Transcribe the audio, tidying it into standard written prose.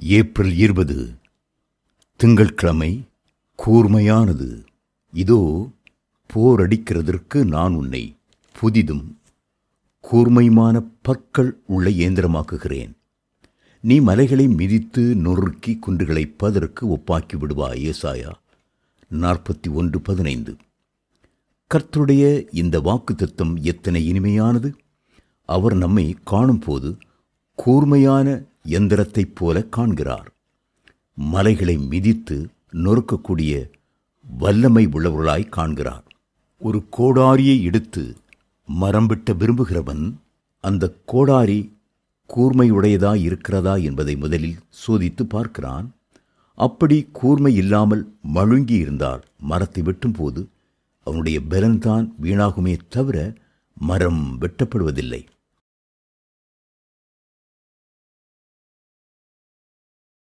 April 20 திங்கட்கிழமை. கூர்மையானது. இதோ போரடிக்கிறதற்கு நான் உன்னை புதிதும் கூர்மையுமான பற்கள் உள்ள இயந்திரமாக்குகிறேன். நீ மலைகளை மிதித்து நொறுக்கி குன்றுகளை பதற்கு ஒப்பாக்கி விடுவாய். ஏசாயா 41:15. கர்த்தருடைய இந்த வாக்குத்தத்தம் எத்தனை இனிமையானது! அவர் நம்மை காணும்போது கூர்மையான எந்திரத்தைப் போல காண்கிறார். மலைகளை மிதித்து நொறுக்கக்கூடிய வல்லமை உள்ளவர்களாய் காண்கிறார். ஒரு கோடாரியை எடுத்து மரம் வெட்ட விரும்புகிறவன் அந்த கோடாரி கூர்மையுடையதா இருக்கிறதா என்பதை முதலில் சோதித்து பார்க்கிறான். அப்படி கூர்மை இல்லாமல் மழுங்கி இருந்தால் மரத்தை வெட்டும்போது அவனுடைய பலன்தான் வீணாகுமே தவிர மரம் வெட்டப்படுவதில்லை.